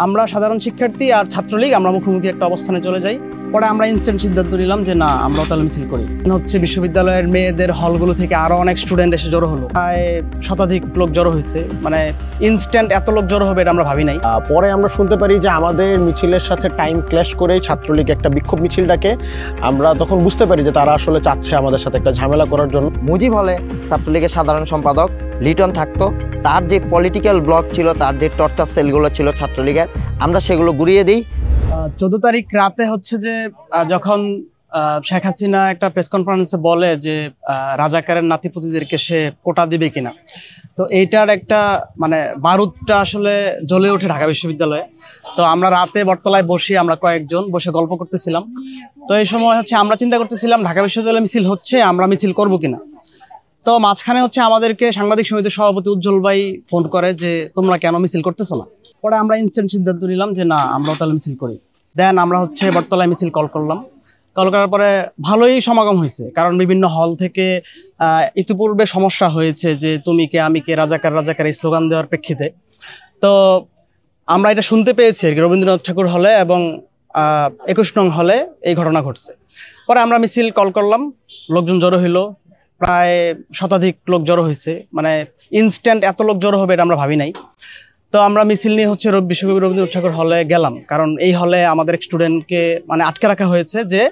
আমরা সাধারণ শিক্ষার্থী আর ছাত্রলীগ আমরা মুখোমুখি একটা অবস্থানে চলে যাই। পরে আমরা ইনস্ট্যান্ট সিদ্ধান্ত নিলাম যে না, আমরাও তাহলে মিছিল করি। হচ্ছে বিশ্ববিদ্যালয়ের মেয়েদের হলগুলো থেকে আরো অনেক স্টুডেন্ট এসে জড়ো হলো, প্রায় শতাধিক লোক জড়ো হয়েছে। মানে ইনস্ট্যান্ট এত লোক জড়ো হবে এটা আমরা ভাবি নাই। পরে আমরা শুনতে পারি যে আমাদের মিছিলের সাথে টাইম ক্ল্যাশ করে ছাত্রলীগ একটা বিক্ষোভ মিছিল ডাকে। আমরা তখন বুঝতে পারি যে তারা আসলে চাচ্ছে আমাদের সাথে একটা ঝামেলা করার জন্য। মুজিব হলে ছাত্রলীগের সাধারণ সম্পাদক লিটন থাকতো, তার যে পলিটিক্যাল ব্লক ছিল, তার যে টর্চার সেলগুলো ছিল ছাত্রলীগের, আমরা সেগুলো গুড়িয়ে দিই। 14 তারিখ রাতে হচ্ছে যে যখন শেখ হাসিনা একটা প্রেস কনফারেন্সে বলে যে রাজাকারের নাতিপুতিদেরকে সে কোটা দিবে কিনা, তো এইটার একটা মানে বারুদটা আসলে জ্বলে ওঠে ঢাকা বিশ্ববিদ্যালয়ে। তো আমরা রাতে বটতলায় বসে আমরা কয়েকজন বসে গল্প করতেছিলাম। তো এই সময় হচ্ছে আমরা চিন্তা করতেছিলাম ঢাকা বিশ্ববিদ্যালয়ে মিছিল হচ্ছে, আমরা মিছিল করব কিনা। তো মাঝখানে হচ্ছে আমাদেরকে সাংবাদিক সমিতির সভাপতি উজ্জ্বল ভাই ফোন করে যে তোমরা কেন মিছিল করতেছো না। পরে আমরা ইনস্ট্যান্ট সিদ্ধান্ত নিলাম যে না, আমরাও তাহলে মিছিল করি। দেন আমরা হচ্ছে বটতলায় মিছিল কল করলাম। কল করার পরে ভালোই সমাগম হয়েছে, কারণ বিভিন্ন হল থেকে ইতিপূর্বে সমস্যা হয়েছে যে তুমি কে আমি কে, রাজাকার রাজাকার এই স্লোগান দেওয়ার প্রেক্ষিতে। তো আমরা এটা শুনতে পেয়েছি আর কি রবীন্দ্রনাথ ঠাকুর হলে এবং 21 নং হলে এই ঘটনা ঘটছে। পরে আমরা মিছিল কল করলাম, লোকজন জড়ো হইলো, প্রায় শতাধিক লোক জড়ো হয়েছে। মানে ইনস্ট্যান্ট এত লোক জড়ো হবে এটা আমরা ভাবি নাই। তো আমরা মিছিল নিয়ে হচ্ছে বিশ্বকবি রবীন্দ্রনাথ ঠাকুর হলে গেলাম, কারণ এই হলে আমাদের এক স্টুডেন্টকে মানে আটকে রাখা হয়েছে যে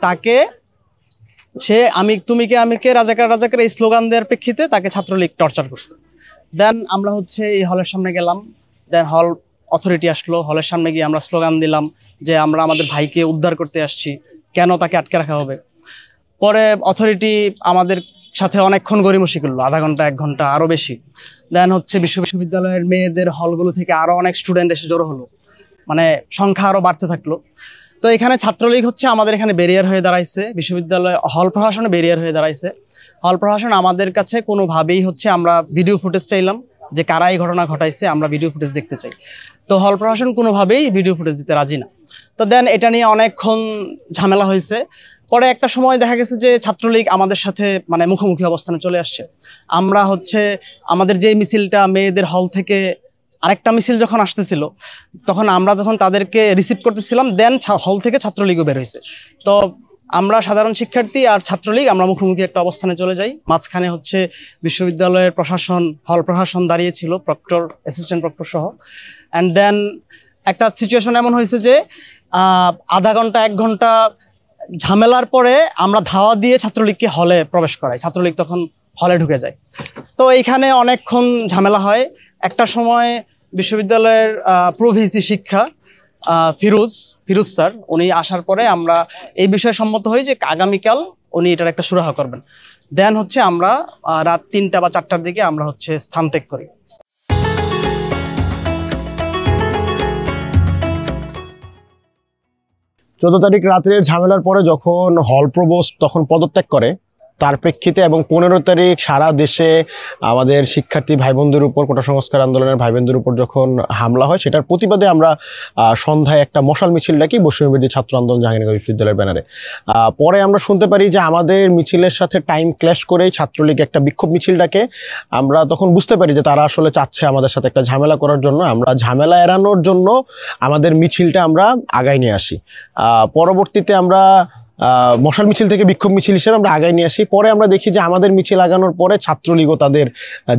তাকে সে তুমি কে আমি কে, রাজাকার রাজাকার এই স্লোগান দেওয়ার প্রেক্ষিতে তাকে ছাত্রলীগ টর্চার করছে। দেন আমরা হচ্ছে এই হলের সামনে গেলাম। দেন হল অথরিটি আসলো, হলের সামনে গিয়ে আমরা স্লোগান দিলাম যে আমরা আমাদের ভাইকে উদ্ধার করতে আসছি, কেন তাকে আটকে রাখা হবে। পরে অথরিটি আমাদের সাথে অনেকক্ষণ গড়িমসি করলো, আধা ঘন্টা 1 ঘন্টা আরো বেশি। দেন হচ্ছে বিশ্ববিদ্যালয়ের মেয়েদের হলগুলো থেকে আরো অনেক স্টুডেন্ট এসে জড়ো হলো, মানে সংখ্যা আরো বাড়তে থাকলো। তো এখানে ছাত্রলীগ হচ্ছে আমাদের এখানে ব্যারিয়ার হয়ে দাঁড়াইছে, বিশ্ববিদ্যালয় হল প্রশাসনে ব্যারিয়ার হয়ে দাঁড়াইছে। হল প্রশাসন আমাদের কাছে কোনোভাবেই হচ্ছে আমরা ভিডিও ফুটেজ চাইলাম যে কারা এই ঘটনা ঘটাইছে, আমরা ভিডিও ফুটেজ দেখতে চাই। তো হল প্রশাসন কোনোভাবেই ভিডিও ফুটেজ দিতে রাজি না। তো দেন এটা নিয়ে অনেকক্ষণ ঝামেলা হয়েছে। পরে একটা সময় দেখা গেছে যে ছাত্রলীগ আমাদের সাথে মানে মুখোমুখি অবস্থানে চলে আসছে। আমরা হচ্ছে আমাদের যে মিছিলটা মেয়েদের হল থেকে আরেকটা মিছিল যখন আসতেছিল, তখন আমরা যখন তাদেরকে রিসিভ করতেছিলাম, দেন হল থেকে ছাত্রলীগও বের হয়েছে। তো আমরা সাধারণ শিক্ষার্থী আর ছাত্রলীগ আমরা মুখোমুখি একটা অবস্থানে চলে যাই। মাঝখানে হচ্ছে বিশ্ববিদ্যালয়ের প্রশাসন, হল প্রশাসন দাঁড়িয়েছিল, প্রক্টর, অ্যাসিস্ট্যান্ট প্রক্টর সহ। অ্যান্ড দেন একটা সিচুয়েশন এমন হয়েছে যে আধা ঘন্টা 1 ঘন্টা ঝামেলার পরে আমরা ধাওয়া দিয়ে ছাত্রলীগকে হলে প্রবেশ করাই, ছাত্রলীগ তখন হলে ঢুকে যায়। তো এইখানে অনেকক্ষণ ঝামেলা হয়। একটা সময় বিশ্ববিদ্যালয়ের প্রভিসি শিক্ষা ফিরোজ স্যার উনি আসার পরে আমরা এই বিষয়ে সম্মত হই যে আগামীকাল উনি এটার একটা সুরাহা করবেন। দেন হচ্ছে আমরা রাত 3টা বা 4টার দিকে আমরা হচ্ছে স্থান ত্যাগ করি। চোদ্দ তারিখ রাতের ঝামেলার পরে যখন হল প্রভোস্ট তখন পদত্যাগ করে, তার প্রেক্ষিতে এবং 15 তারিখ সারা দেশে আমাদের শিক্ষার্থী ভাই বোনদের উপর, কোটা সংস্কার আন্দোলনের ভাই বোনদের উপর যখন হামলা হয়, সেটার প্রতিবাদে আমরা সন্ধ্যায় একটা মশাল মিছিল ডাকি বৈষম্যবিরোধী ছাত্র আন্দোলন জাহাঙ্গীরনগর বিশ্ববিদ্যালয়ের ব্যানারে। পরে আমরা শুনতে পারি যে আমাদের মিছিলের সাথে টাইম ক্ল্যাশ করে ছাত্রলীগ একটা বিক্ষোভ মিছিল ডাকে। আমরা তখন বুঝতে পারি যে তারা আসলে চাচ্ছে আমাদের সাথে একটা ঝামেলা করার জন্য। আমরা ঝামেলা এড়ানোর জন্য আমাদের মিছিলটা আমরা আগায় নিয়ে আসি। পরবর্তীতে আমরা মশাল মিছিল থেকে বিক্ষোভ মিছিল হিসেবে আমরা আগায় নিয়ে আসি। পরে আমরা দেখি যে আমাদের মিছিল আগানোর পরে ছাত্রলীগও তাদের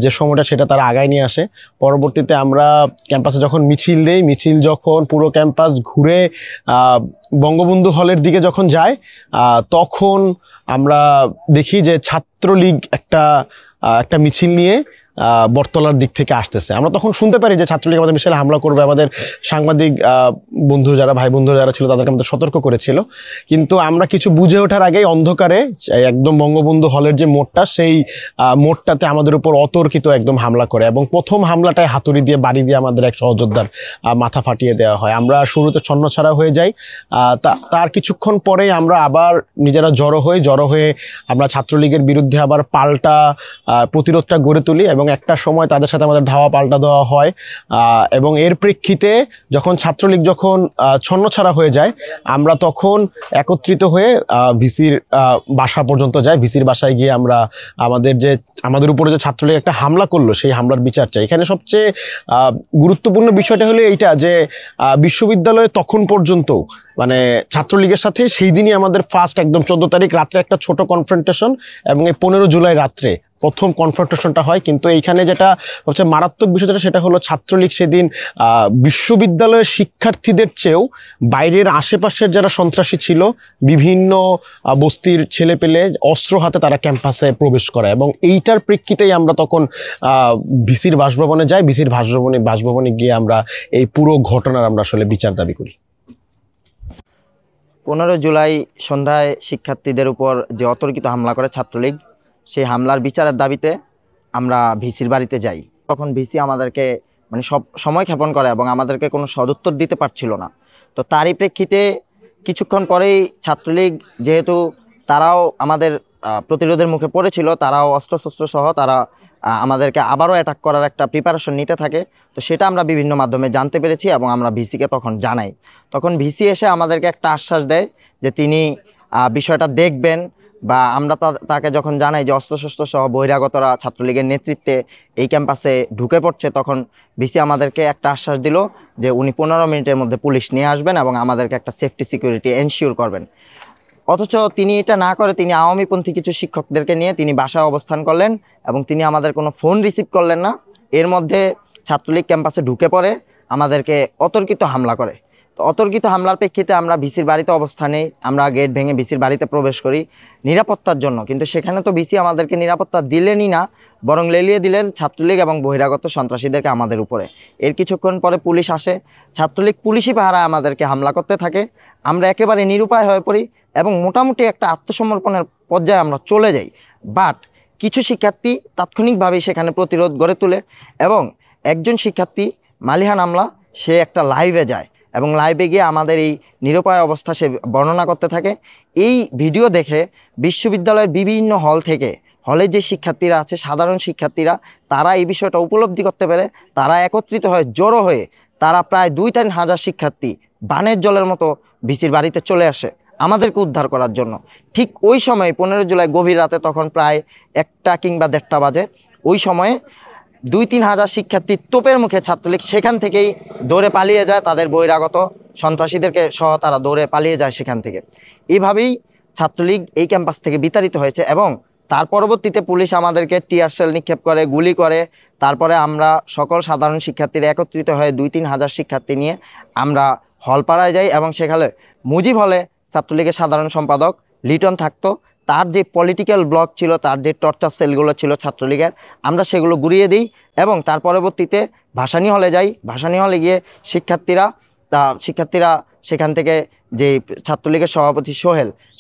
যে সময়টা সেটা তারা আগায় নিয়ে আসে। পরবর্তীতে আমরা ক্যাম্পাসে যখন মিছিল দেই, মিছিল যখন পুরো ক্যাম্পাস ঘুরে বঙ্গবন্ধু হলের দিকে যখন যায়, তখন আমরা দেখি যে ছাত্রলীগ একটা মিছিল নিয়ে বটতলার দিক থেকে আসতেছে। আমরা তখন শুনতে পারি যে ছাত্রলীগ আমাদের মিছিলে হামলা করবে। আমাদের সাংবাদিক বন্ধু যারা, ভাই বন্ধু যারা ছিল, তাদেরকে আমাদের সতর্ক করেছিল। কিন্তু আমরা কিছু বুঝে ওঠার আগেই অন্ধকারে একদম বঙ্গবন্ধু হলের যে মোড়টা, সেই মোড়টাতে আমাদের উপর অতর্কিত একদম হামলা করে এবং প্রথম হামলাটায় হাতুড়ি দিয়ে বাড়ি দিয়ে আমাদের এক সহযোদ্ধার মাথা ফাটিয়ে দেওয়া হয়। আমরা শুরুতে ছন্নছাড়া হয়ে যাই। তার কিছুক্ষণ পরেই আমরা আবার নিজেরা জড়ো হয়ে আমরা ছাত্রলীগের বিরুদ্ধে আবার পাল্টা প্রতিরোধটা গড়ে তুলি এবং এবং একটা সময় তাদের সাথে আমাদের ধাওয়া পাল্টা দেওয়া হয় এবং এর প্রেক্ষিতে যখন ছাত্রলীগ যখন ছন্নছাড়া হয়ে যায় আমরা তখন একত্রিত হয়ে ভিসির বাসা পর্যন্ত যাই। ভিসির বাসায় গিয়ে আমরা আমাদের উপরে যে ছাত্রলীগ একটা হামলা করলো সেই হামলার বিচার চাই। এখানে সবচেয়ে গুরুত্বপূর্ণ বিষয়টা হলো এইটা যে বিশ্ববিদ্যালয়ে তখন পর্যন্ত মানে ছাত্রলীগের সাথে সেই দিনই আমাদের ফার্স্ট একদম 14 তারিখ রাত্রে একটা ছোট কনফ্রন্টেশন এবং এই 15 জুলাই রাত্রে প্রথম কনফ্রন্টেশনটা হয়। কিন্তু এইখানে যেটা সবচেয়ে মারাত্মক বিষয় সেটা হলো ছাত্রলীগ সেদিন বিশ্ববিদ্যালয়ের শিক্ষার্থীদের চেয়েও বাইরের আশেপাশের যারা সন্ত্রাসী ছিল বিভিন্ন বস্তির ছেলে পেলে অস্ত্র হাতে তারা ক্যাম্পাসে প্রবেশ করে এবং এইটার প্রেক্ষিতেই আমরা তখন ভিসির বাসভবনে যাই। ভিসির বাসভবনে গিয়ে আমরা এই পুরো ঘটনার আমরা আসলে বিচার দাবি করি। 15 জুলাই সন্ধ্যায় শিক্ষার্থীদের উপর যে অতর্কিত হামলা করে ছাত্রলীগ, সেই হামলার বিচারের দাবিতে আমরা ভিসির বাড়িতে যাই। তখন ভিসি আমাদেরকে মানে সব সময় ক্ষেপণ করে এবং আমাদেরকে কোনো সদুত্তর দিতে পারছিল না। তো তারই প্রেক্ষিতে কিছুক্ষণ পরেই ছাত্রলীগ, যেহেতু তারাও আমাদের প্রতিরোধের মুখে পড়েছিল, তারাও অস্ত্রশস্ত্র সহ তারা আমাদেরকে আবারও অ্যাটাক করার একটা প্রিপারেশন নিতে থাকে। তো সেটা আমরা বিভিন্ন মাধ্যমে জানতে পেরেছি এবং আমরা ভিসিকে তখন জানাই। তখন ভিসি এসে আমাদেরকে একটা আশ্বাস দেয় যে তিনি বিষয়টা দেখবেন, বা আমরা তাকে যখন জানাই যে অস্ত্রশস্ত্র সহ বহিরাগতরা ছাত্রলীগের নেতৃত্বে এই ক্যাম্পাসে ঢুকে পড়ছে, তখন ভিসি আমাদেরকে একটা আশ্বাস দিল যে উনি 15 মিনিটের মধ্যে পুলিশ নিয়ে আসবেন এবং আমাদেরকে একটা সেফটি সিকিউরিটি এনশিওর করবেন। অথচ তিনি এটা না করে তিনি আওয়ামীপন্থী কিছু শিক্ষকদেরকে নিয়ে তিনি বাসায় অবস্থান করলেন এবং তিনি আমাদের কোনো ফোন রিসিভ করলেন না। এর মধ্যে ছাত্রলীগ ক্যাম্পাসে ঢুকে পড়ে আমাদেরকে অতর্কিত হামলা করে। তো অতর্কিত হামলার প্রেক্ষিতে আমরা ভিসির বাড়িতে অবস্থানে, আমরা গেট ভেঙে ভিসির বাড়িতে প্রবেশ করি নিরাপত্তার জন্য। কিন্তু সেখানে তো ভিসি আমাদেরকে নিরাপত্তা দিলেনই না, বরং লেলিয়ে দিলেন ছাত্রলীগ এবং বহিরাগত সন্ত্রাসীদেরকে আমাদের উপরে। এর কিছুক্ষণ পরে পুলিশ আসে, ছাত্রলীগ পুলিশি পাহারায় আমাদেরকে হামলা করতে থাকে। আমরা একেবারে নিরুপায় হয়ে পড়ি এবং মোটামুটি একটা আত্মসমর্পণের পর্যায়ে আমরা চলে যাই। বাট কিছু শিক্ষার্থী তাৎক্ষণিকভাবেই সেখানে প্রতিরোধ গড়ে তোলে এবং একজন শিক্ষার্থী মালিহা নামলা, সে একটা লাইভে যায় এবং লাইভে গিয়ে আমাদের এই নিরুপায় অবস্থা সে বর্ণনা করতে থাকে। এই ভিডিও দেখে বিশ্ববিদ্যালয়ের বিভিন্ন হল থেকে, হলে যে শিক্ষার্থীরা আছে, সাধারণ শিক্ষার্থীরা, তারা এই বিষয়টা উপলব্ধি করতে পেরে তারা একত্রিত হয়ে জড়ো হয়ে তারা প্রায় 2-3 হাজার শিক্ষার্থী বানের জলের মতো ভিসির বাড়িতে চলে আসে আমাদেরকে উদ্ধার করার জন্য। ঠিক ওই সময় 15 জুলাই গভীর রাতে, তখন প্রায় 1টা কিংবা 1:30 বাজে, ওই সময়ে 2-3 হাজার শিক্ষার্থী তোপের মুখে ছাত্রলীগ সেখান থেকেই দৌড়ে পালিয়ে যায়, তাদের বহিরাগত সন্ত্রাসীদেরকে সহ তারা দৌড়ে পালিয়ে যায় সেখান থেকে। এইভাবেই ছাত্রলীগ এই ক্যাম্পাস থেকে বিতাড়িত হয়েছে এবং তার পরবর্তীতে পুলিশ আমাদেরকে টিয়ার সেল নিক্ষেপ করে, গুলি করে। তারপরে আমরা সকল সাধারণ শিক্ষার্থীরা একত্রিত হয়ে 2-3 হাজার শিক্ষার্থী নিয়ে আমরা হলপাড়ায় যাই এবং সেখানে মুজিব হলে ছাত্রলীগের সাধারণ সম্পাদক লিটন থাকতো। তার যে পলিটিক্যাল ব্লক ছিল, তার যে টর্চার সেলগুলো ছিল ছাত্রলীগের, আমরা সেগুলো গুড়িয়ে দিই এবং তার পরবর্তীতে ভাসানী হলে যাই। ভাসানী হলে গিয়ে শিক্ষার্থীরা সেখান থেকে যে ছাত্রলীগের সভাপতি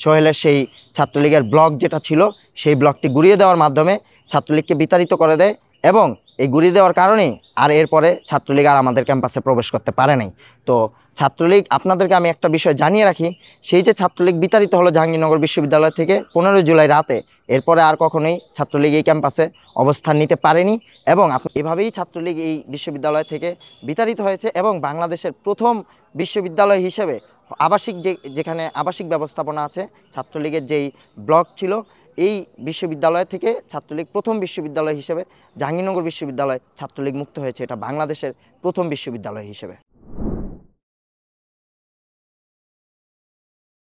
সোহেলের সেই ছাত্রলীগের ব্লক যেটা ছিল, সেই ব্লকটি গুড়িয়ে দেওয়ার মাধ্যমে ছাত্রলীগকে বিতাড়িত করে দেয় এবং এই গুড়িয়ে দেওয়ার কারণেই আর এরপরে ছাত্রলীগ আর আমাদের ক্যাম্পাসে প্রবেশ করতে পারে নাই। তো ছাত্রলীগ, আপনাদেরকে আমি একটা বিষয় জানিয়ে রাখি, সেই যে ছাত্রলীগ বিতাড়িত হলো জাহাঙ্গীরনগর বিশ্ববিদ্যালয় থেকে 15 জুলাই রাতে, এরপরে আর কখনোই ছাত্রলীগ এই ক্যাম্পাসে অবস্থান নিতে পারেনি এবং এভাবেই ছাত্রলীগ এই বিশ্ববিদ্যালয় থেকে বিতাড়িত হয়েছে এবং বাংলাদেশের প্রথম বিশ্ববিদ্যালয় হিসেবে যেখানে আবাসিক ব্যবস্থাপনা আছে, ছাত্রলীগের যেই ব্লক ছিল, এই বিশ্ববিদ্যালয় থেকে ছাত্রলীগ প্রথম বিশ্ববিদ্যালয় হিসেবে জাহাঙ্গীরনগর বিশ্ববিদ্যালয় ছাত্রলীগ মুক্ত হয়েছে। এটা বাংলাদেশের প্রথম বিশ্ববিদ্যালয় হিসেবে।